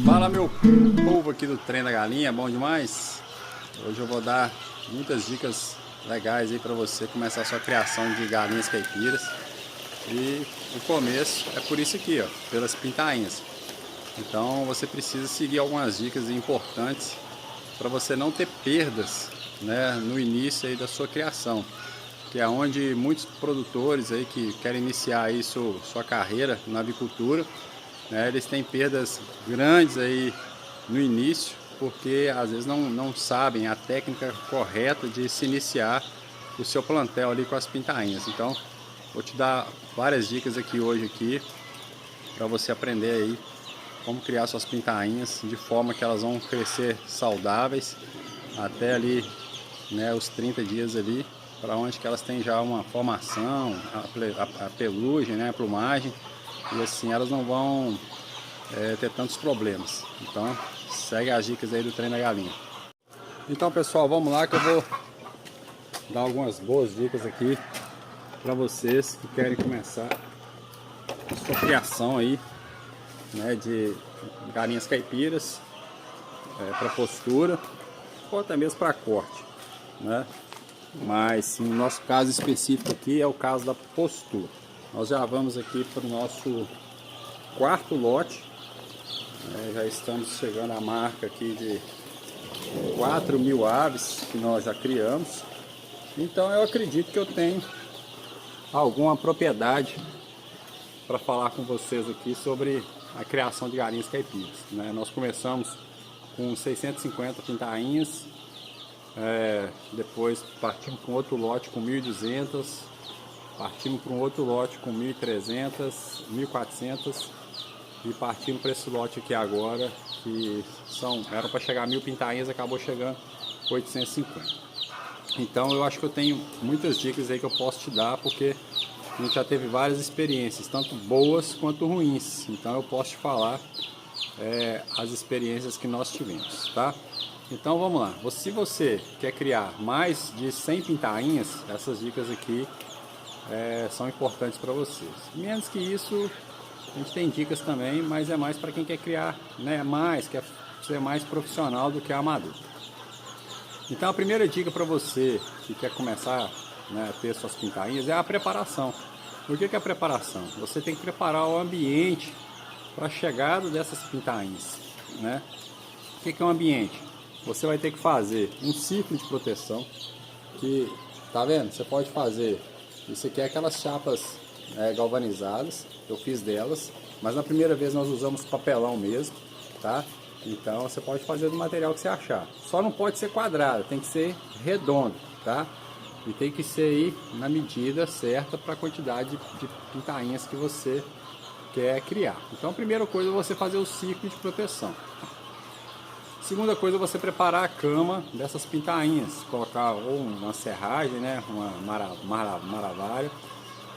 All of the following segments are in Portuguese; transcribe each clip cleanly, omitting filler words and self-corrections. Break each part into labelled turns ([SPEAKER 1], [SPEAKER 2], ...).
[SPEAKER 1] Fala, meu povo aqui do Trem da Galinha, bom demais? Hoje eu vou dar muitas dicas legais aí para você começar a sua criação de galinhas caipiras. E o começo é por isso aqui, ó, pelas pintainhas. Então você precisa seguir algumas dicas importantes para você não ter perdas, né, no início aí da sua criação, que é onde muitos produtores aí que querem iniciar aí sua carreira na avicultura, né, eles têm perdas grandes aí no início, porque às vezes não sabem a técnica correta de se iniciar o seu plantel ali com as pintainhas. Então vou te dar várias dicas aqui hoje para você aprender aí como criar suas pintainhas de forma que elas vão crescer saudáveis até ali, né, os 30 dias ali, para onde que elas têm já uma formação, a pelugem, né, a plumagem, e assim elas não vão ter tantos problemas. Então segue as dicas aí do Trem da Galinha. Então, pessoal, vamos lá que eu vou dar algumas boas dicas aqui para vocês que querem começar a sua criação aí, né, de galinhas caipiras para postura ou até mesmo para corte, né? Mas no nosso caso específico aqui é o caso da postura. Nós já vamos aqui para o nosso quarto lote, né? Já estamos chegando à marca aqui de 4.000 aves que nós já criamos. Então eu acredito que eu tenho alguma propriedade para falar com vocês aqui sobre a criação de galinhas caipiras, né? Nós começamos com 650 pintainhas, depois partimos para um outro lote com 1.200, partimos para um outro lote com 1.300, 1.400 e partimos para esse lote aqui agora, que eram para chegar a 1.000 pintainhas, acabou chegando 850. Então eu acho que eu tenho muitas dicas aí que eu posso te dar, porque a gente já teve várias experiências, tanto boas quanto ruins. Então eu posso te falar as experiências que nós tivemos, tá? Então vamos lá. Se você quer criar mais de 100 pintainhas, essas dicas aqui são importantes para vocês. Menos que isso, a gente tem dicas também, mas é mais para quem quer criar, né, quer ser mais profissional do que amador. Então a primeira dica para você que quer começar, né, a ter suas pintainhas é a preparação. Por que é a preparação? Você tem que preparar o ambiente para a chegada dessas pintainhas, né? O que é um ambiente? Você vai ter que fazer um ciclo de proteção, que, tá vendo? Você pode fazer, isso aqui é aquelas chapas galvanizadas, eu fiz delas, mas na primeira vez nós usamos papelão mesmo, tá? Então você pode fazer do material que você achar. Só não pode ser quadrado, tem que ser redondo, tá? E tem que ser aí na medida certa para a quantidade de pintainhas que você quer criar. Então a primeira coisa é você fazer o ciclo de proteção. Segunda coisa é você preparar a cama dessas pintainhas. Colocar ou uma serragem, né, uma maravalha,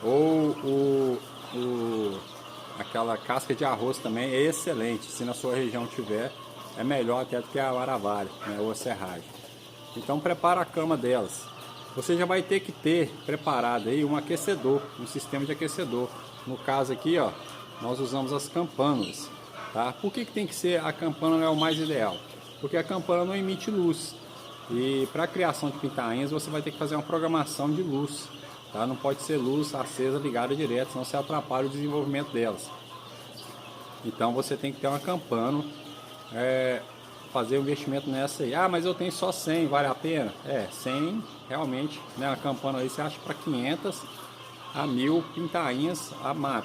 [SPEAKER 1] ou aquela casca de arroz também é excelente. Se na sua região tiver, é melhor até do que a maravalha, né, ou a serragem. Então prepara a cama delas. Você já vai ter que ter preparado aí um aquecedor, um sistema de aquecedor. No caso aqui, ó, nós usamos as campanas, tá? Por que tem que ser a campana, é o mais ideal? Porque a campana não emite luz. E para a criação de pintainhas você vai ter que fazer uma programação de luz, tá? Não pode ser luz acesa ligada direto, senão você atrapalha o desenvolvimento delas. Então você tem que ter uma campana, fazer um investimento nessa aí. Ah, mas eu tenho só 100, vale a pena? 100 realmente, né? A campana aí você acha para 500 a 1.000 pintainhas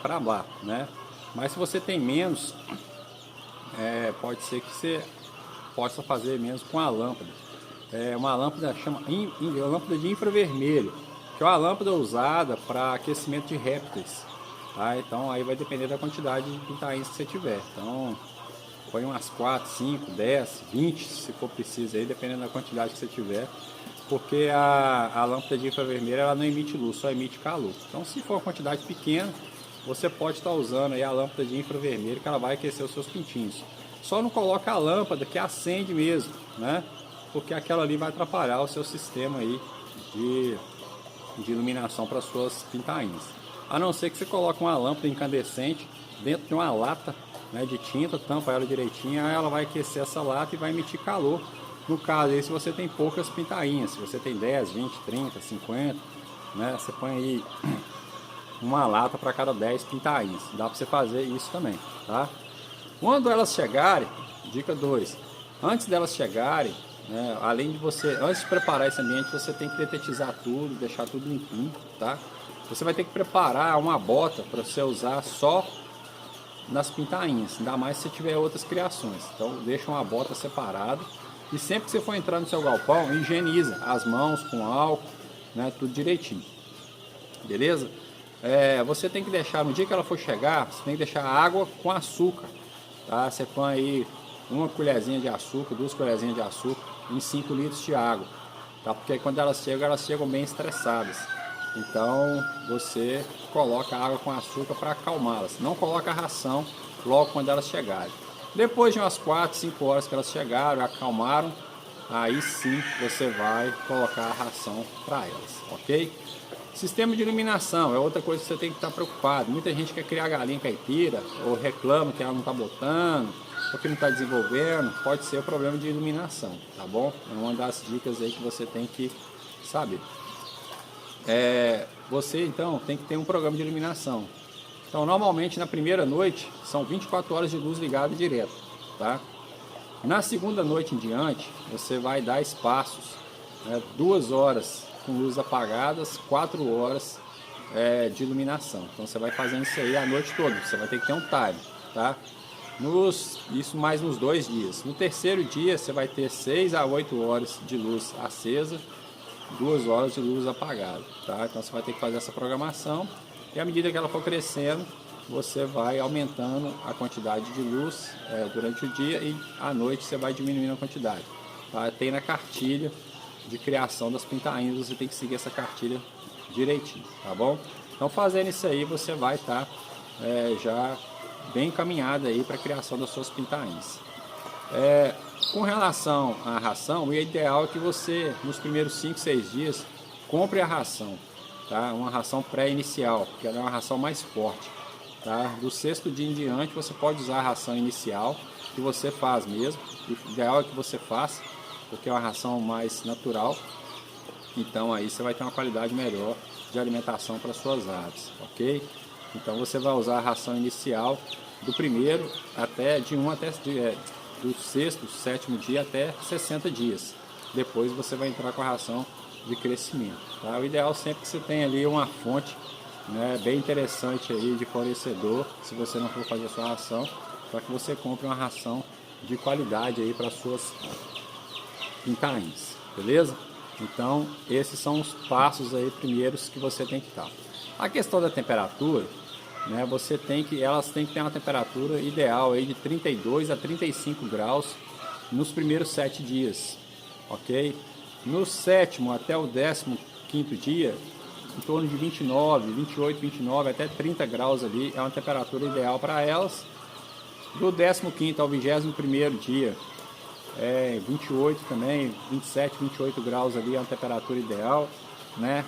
[SPEAKER 1] para lá, né? Mas se você tem menos, pode ser que você possa fazer menos com a lâmpada. Uma lâmpada lâmpada de infravermelho, que é uma lâmpada usada para aquecimento de répteis, tá? Então aí vai depender da quantidade de pintainhas que você tiver. Então põe umas 4, 5, 10, 20 se for preciso aí, dependendo da quantidade que você tiver. Porque a lâmpada de infravermelho ela não emite luz, só emite calor. Então se for uma quantidade pequena, você pode estar usando aí a lâmpada de infravermelho, que ela vai aquecer os seus pintinhos. Só não coloca a lâmpada que acende mesmo, né? Porque aquela ali vai atrapalhar o seu sistema aí de iluminação para suas pintainhas. A não ser que você coloque uma lâmpada incandescente dentro de uma lata, né, de tinta, tampa ela direitinho, aí ela vai aquecer essa lata e vai emitir calor. No caso aí, se você tem poucas pintainhas, se você tem 10, 20, 30, 50, né, você põe aí uma lata para cada 10 pintainhas. Dá para você fazer isso também, tá? Quando elas chegarem, dica 2, antes delas chegarem, né, além de você, antes de preparar esse ambiente, você tem que detetizar tudo, deixar tudo limpinho, tá? Você vai ter que preparar uma bota para você usar só nas pintainhas, ainda mais se tiver outras criações. Então deixa uma bota separada e sempre que você for entrar no seu galpão, higieniza as mãos com álcool, né, tudo direitinho, beleza? Você tem que deixar, no dia que ela for chegar, você tem que deixar água com açúcar, tá? Você põe aí uma colherzinha de açúcar, 2 colherzinhas de açúcar em 5 litros de água, tá? Porque quando elas chegam bem estressadas. Então você coloca água com açúcar para acalmá-las. Não coloca a ração logo quando elas chegarem. Depois de umas 4, 5 horas que elas chegaram, acalmaram, aí sim você vai colocar a ração para elas, ok? Sistema de iluminação é outra coisa que você tem que estar preocupado. Muita gente quer criar galinha caipira ou reclama que ela não está botando ou que não está desenvolvendo. Pode ser o problema de iluminação, tá bom? É uma das dicas aí que você tem que saber. Você então tem que ter um programa de iluminação. Então normalmente na primeira noite são 24 horas de luz ligada direto, tá? Na segunda noite em diante você vai dar espaços, 2 horas com luz apagadas, 4 horas de iluminação. Então você vai fazendo isso aí a noite toda, você vai ter que ter um time, tá? Isso mais nos 2 dias. No terceiro dia você vai ter 6 a 8 horas de luz acesa, 2 horas de luz apagada, tá? Então você vai ter que fazer essa programação e à medida que ela for crescendo, você vai aumentando a quantidade de luz durante o dia e à noite você vai diminuindo a quantidade, tá? Tem na cartilha de criação das pintainhas, você tem que seguir essa cartilha direitinho, tá bom? Então fazendo isso aí você vai estar já bem encaminhado aí para a criação das suas pintainhas. Com relação à ração, o ideal é que você, nos primeiros 5, 6 dias, compre a ração, tá? Uma ração pré-inicial, porque ela é uma ração mais forte, tá? Do 6º dia em diante, você pode usar a ração inicial, que você faz mesmo. O ideal é que você faça, porque é uma ração mais natural. Então aí você vai ter uma qualidade melhor de alimentação para suas aves, ok? Então você vai usar a ração inicial do primeiro até do 6º, 7º dia até 60 dias. Depois você vai entrar com a ração de crescimento, tá? O ideal sempre que você tenha ali uma fonte, né, bem interessante aí de fornecedor, se você não for fazer a sua ração, para que você compre uma ração de qualidade aí para suas pintainhas, beleza? Então esses são os passos aí primeiros que você tem que estar. A questão da temperatura, né, elas têm que ter uma temperatura ideal aí de 32 a 35 graus nos primeiros 7 dias, ok? No 7º até o 15º dia, em torno de 29, 28, 29 até 30 graus ali é uma temperatura ideal para elas. Do 15º ao 21º dia, 28 também, 27, 28 graus ali é uma temperatura ideal, né,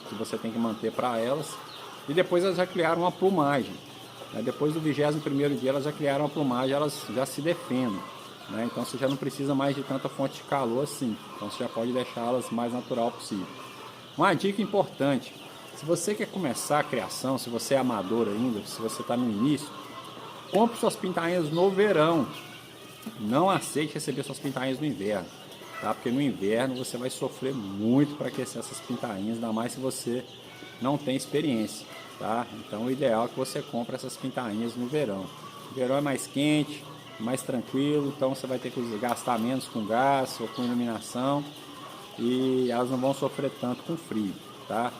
[SPEAKER 1] que você tem que manter para elas. E depois elas já criaram uma plumagem, né? Depois do 21º dia elas já criaram uma plumagem, elas já se defendem, né? Então você já não precisa mais de tanta fonte de calor assim, então você já pode deixá-las mais natural possível. Uma dica importante, se você quer começar a criação, se você é amador ainda, se você está no início, compre suas pintainhas no verão, não aceite receber suas pintainhas no inverno, tá? Porque no inverno você vai sofrer muito para aquecer essas pintainhas, ainda mais se você não tem experiência, tá? Então o ideal é que você compre essas pintainhas no verão. O verão é mais quente, mais tranquilo, então você vai ter que gastar menos com gás ou com iluminação e elas não vão sofrer tanto com frio, tá?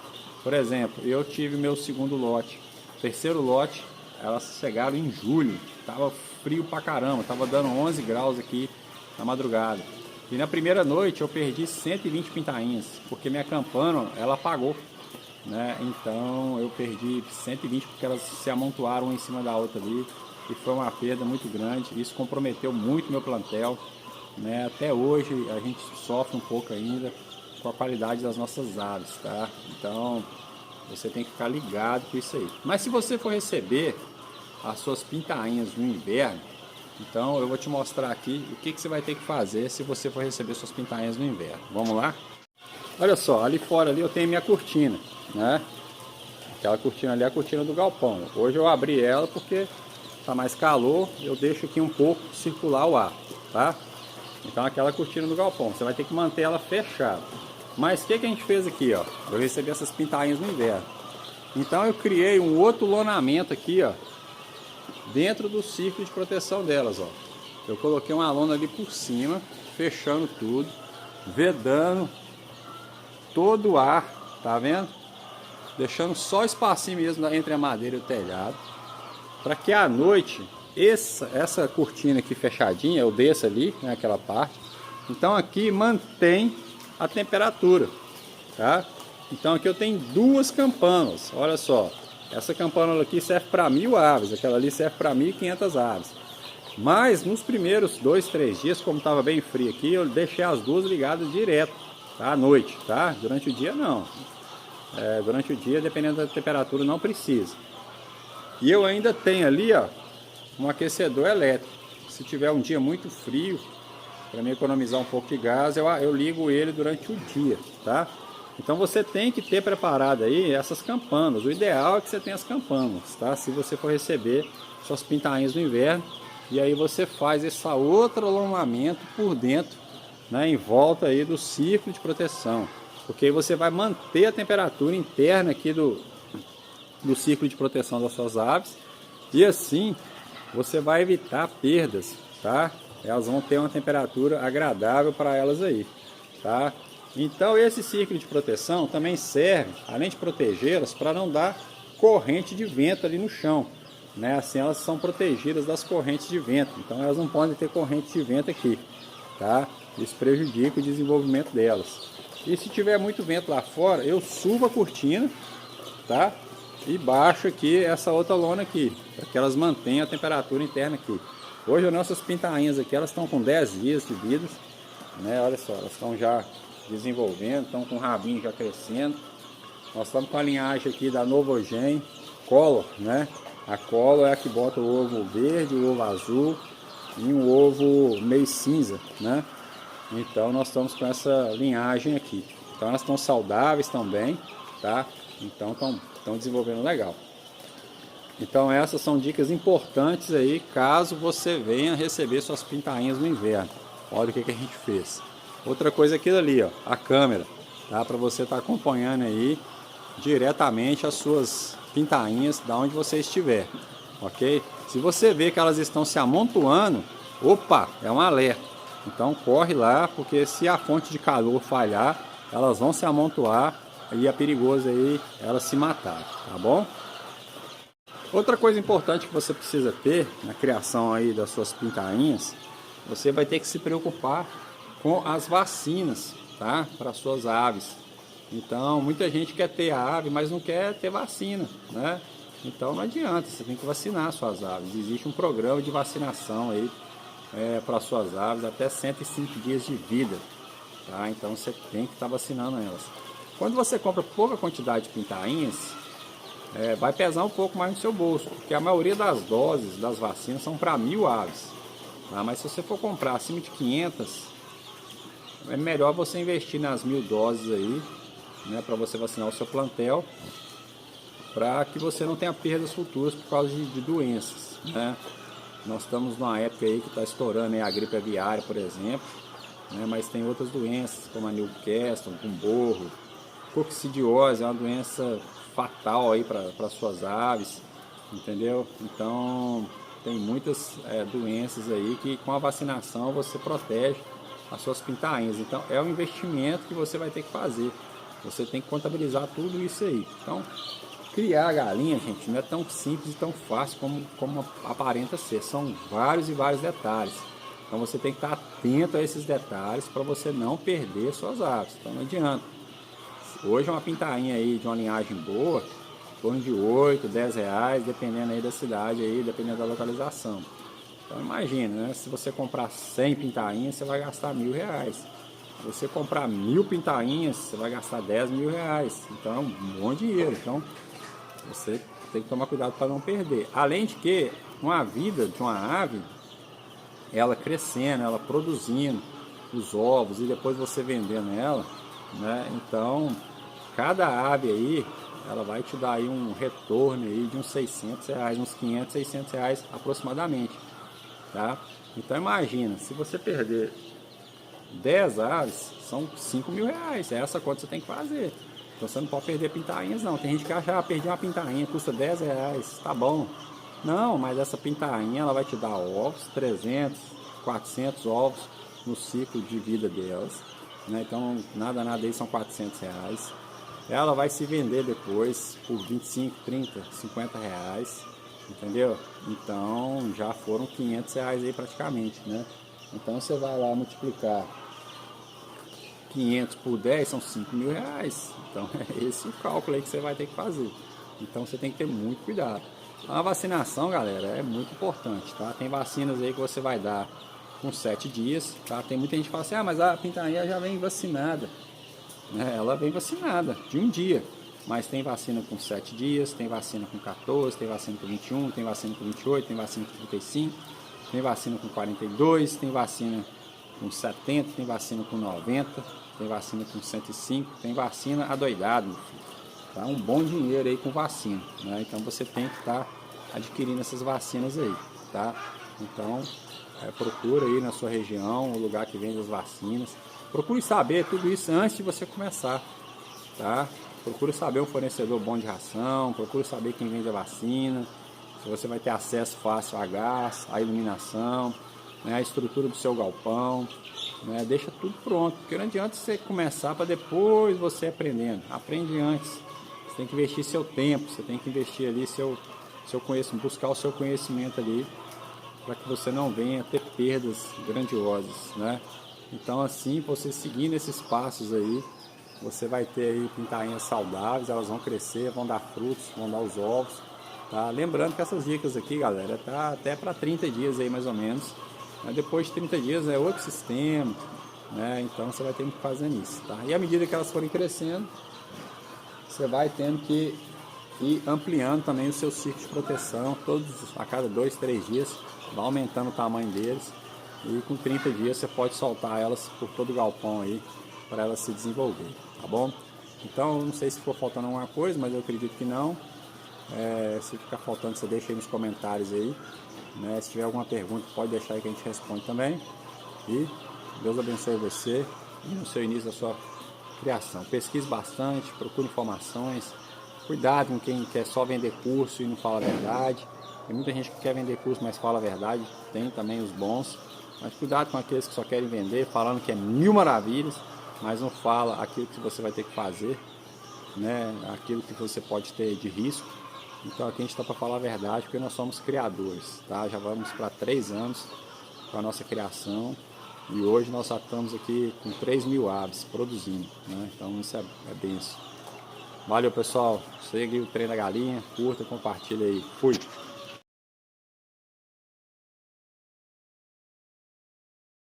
[SPEAKER 1] Por exemplo, eu tive meu segundo lote, terceiro lote, elas chegaram em julho, tava frio pra caramba, tava dando 11 graus aqui na madrugada. E na primeira noite eu perdi 120 pintainhas, porque minha campana ela apagou, né? Então eu perdi 120 porque elas se amontoaram uma em cima da outra ali e foi uma perda muito grande. Isso comprometeu muito meu plantel, né? Até hoje a gente sofre um pouco ainda com a qualidade das nossas aves, tá? Então você tem que ficar ligado com isso aí. Mas se você for receber as suas pintainhas no inverno, então eu vou te mostrar aqui o que você vai ter que fazer se você for receber suas pintainhas no inverno. Vamos lá? Olha só, ali fora ali eu tenho minha cortina, né? Aquela cortina ali é a cortina do galpão. Hoje eu abri ela porque tá mais calor, eu deixo aqui um pouco circular o ar, tá? Então aquela cortina do galpão, você vai ter que manter ela fechada. Mas o que a gente fez aqui, ó? Eu recebi essas pintainhas no inverno. Então eu criei um outro lonamento aqui, ó, dentro do círculo de proteção delas, ó. Eu coloquei uma lona ali por cima, fechando tudo, vedando todo o ar, tá vendo? Deixando só espacinho mesmo entre a madeira e o telhado, para que à noite essa cortina aqui fechadinha, eu desço ali, né, aquela parte, então aqui mantém a temperatura, tá? Então aqui eu tenho duas campanas, olha só, essa campana aqui serve para 1000 aves, aquela ali serve para 1500 aves. Mas nos primeiros 2, 3 dias, como estava bem frio aqui, eu deixei as duas ligadas direto, tá? À noite, tá? Durante o dia não. Durante o dia, dependendo da temperatura, não precisa. E eu ainda tenho ali, ó, um aquecedor elétrico. Se tiver um dia muito frio, para me economizar um pouco de gás, eu ligo ele durante o dia, tá? Então você tem que ter preparado aí essas campanas. O ideal é que você tenha as campanas, tá? Se você for receber suas pintainhas no inverno, e aí você faz esse outro alongamento por dentro, né, em volta aí do círculo de proteção. Porque aí você vai manter a temperatura interna aqui do círculo de proteção das suas aves. E assim você vai evitar perdas, tá? Elas vão ter uma temperatura agradável para elas aí, tá? Então esse círculo de proteção também serve, além de protegê-las, para não dar corrente de vento ali no chão, né? Assim elas são protegidas das correntes de vento. Então elas não podem ter corrente de vento aqui, tá? Isso prejudica o desenvolvimento delas. E se tiver muito vento lá fora, eu subo a cortina, tá? E baixo aqui essa outra lona aqui, para que elas mantenham a temperatura interna aqui. Hoje as nossas pintainhas aqui, elas estão com 10 dias de vida, né? Olha só, elas estão já desenvolvendo, estão com o rabinho já crescendo. Nós estamos com a linhagem aqui da Novogen Color, né? A Color é a que bota o ovo verde, o ovo azul e um ovo meio cinza, né? Então nós estamos com essa linhagem aqui. Então elas estão saudáveis também, tá? Então estão desenvolvendo legal. Então essas são dicas importantes aí, caso você venha receber suas pintainhas no inverno. Olha o que a gente fez. Outra coisa aqui ali, ó, a câmera, tá? Para você estar acompanhando aí diretamente as suas pintainhas da onde você estiver, ok? Se você vê que elas estão se amontoando, opa, é um alerta. Então corre lá, porque se a fonte de calor falhar, elas vão se amontoar e é perigoso aí elas se matarem, tá bom? Outra coisa importante que você precisa ter na criação aí das suas pintainhas, você vai ter que se preocupar com as vacinas, tá? Para suas aves. Então muita gente quer ter a ave, mas não quer ter vacina, né? Então não adianta, você tem que vacinar suas aves. Existe um programa de vacinação aí para suas aves até 105 dias de vida, tá? Então você tem que estar vacinando elas. Quando você compra pouca quantidade de pintainhas, vai pesar um pouco mais no seu bolso, porque a maioria das doses das vacinas são para 1000 aves, tá? Mas se você for comprar acima de 500, é melhor você investir nas 1000 doses aí, né, para você vacinar o seu plantel, para que você não tenha perdas futuras por causa de doenças, né? Nós estamos numa época aí que está estourando aí a gripe aviária, por exemplo, né? Mas tem outras doenças, como a Newcastle, com borro, coccidiose, é uma doença fatal aí para suas aves, entendeu? Então tem muitas doenças aí que com a vacinação você protege as suas pintainhas. Então é um investimento que você vai ter que fazer. Você tem que contabilizar tudo isso aí. Então, criar a galinha, gente, não é tão simples e tão fácil como aparenta ser. São vários e vários detalhes. Então você tem que estar atento a esses detalhes para você não perder suas aves. Então não adianta. Hoje uma pintainha aí de uma linhagem boa, em torno de 8, 10 reais, dependendo aí da cidade, aí, dependendo da localização. Então imagina, né? Se você comprar 100 pintainhas, você vai gastar 1000 reais. você comprar 1000 pintainhas, você vai gastar 10 mil reais. Então é um bom dinheiro. Então você tem que tomar cuidado para não perder. Além de que uma vida de uma ave, ela crescendo, ela produzindo os ovos e depois você vendendo ela, né? Então cada ave aí, ela vai te dar aí um retorno aí de uns 600 reais, uns 500, 600 reais aproximadamente, tá? Então imagina, se você perder 10 aves, são 5 mil reais, é essa conta que você tem que fazer. Então você não pode perder pintainhas não. Tem gente que acha, perder uma pintainha custa 10 reais, tá bom. Não, mas essa pintainha ela vai te dar ovos, 300, 400 ovos no ciclo de vida delas, né? Então nada aí são 400 reais. Ela vai se vender depois por 25, 30, 50 reais, entendeu? Então já foram 500 reais aí praticamente, né? Então você vai lá multiplicar 500 por 10 são 5 mil reais. Então é esse o cálculo aí que você vai ter que fazer. Então você tem que ter muito cuidado. A vacinação, galera, é muito importante, tá? Tem vacinas aí que você vai dar com 7 dias, tá? Tem muita gente que fala assim, ah, mas a pintainha já vem vacinada, né? Ela vem vacinada de um dia, mas tem vacina com 7 dias, tem vacina com 14, tem vacina com 21, tem vacina com 28, tem vacina com 35, tem vacina com 42, tem vacina com 70, tem vacina com 90, tem vacina com 105, tem vacina adoidado, meu filho. Tá um bom dinheiro aí com vacina, né? Então você tem que estar adquirindo essas vacinas aí, tá? Então procura aí na sua região o lugar que vende as vacinas. Procure saber tudo isso antes de você começar, tá? Procure saber um fornecedor bom de ração, procure saber quem vende a vacina, se você vai ter acesso fácil a gás, a iluminação, né? A estrutura do seu galpão, né? Deixa tudo pronto, porque não adianta você começar para depois você aprendendo. Aprende antes. Você tem que investir seu tempo, você tem que investir ali seu conhecimento, buscar o seu conhecimento ali, para que você não venha ter perdas grandiosas, né? Então assim, você seguindo esses passos aí, você vai ter aí pintainhas saudáveis, elas vão crescer, vão dar frutos, vão dar os ovos, tá? Lembrando que essas dicas aqui, galera, tá até para 30 dias aí mais ou menos, mas depois de 30 dias é outro sistema, né? Então você vai ter que fazer isso, tá? E à medida que elas forem crescendo, você vai tendo que ir ampliando também o seu ciclo de proteção, a cada 2, 3 dias, vai aumentando o tamanho deles, e com 30 dias você pode soltar elas por todo o galpão aí, para elas se desenvolver, tá bom? Então, não sei se ficou faltando alguma coisa, mas eu acredito que não. Se ficar faltando, você deixa aí nos comentários aí, né? Se tiver alguma pergunta, pode deixar aí que a gente responde também. E Deus abençoe você e no seu início da sua criação. Pesquise bastante, procure informações. Cuidado com quem quer só vender curso e não fala a verdade. Tem muita gente que quer vender curso, mas fala a verdade. Tem também os bons. Mas cuidado com aqueles que só querem vender, falando que é mil maravilhas, mas não fala aquilo que você vai ter que fazer, né? Aquilo que você pode ter de risco. Então aqui a gente está para falar a verdade, porque nós somos criadores, tá? Já vamos para 3 anos com a nossa criação. E hoje nós já estamos aqui com 3 mil aves produzindo, né? Então isso é benção. Valeu, pessoal. Segue o Trem da Galinha, curta, compartilha aí. Fui!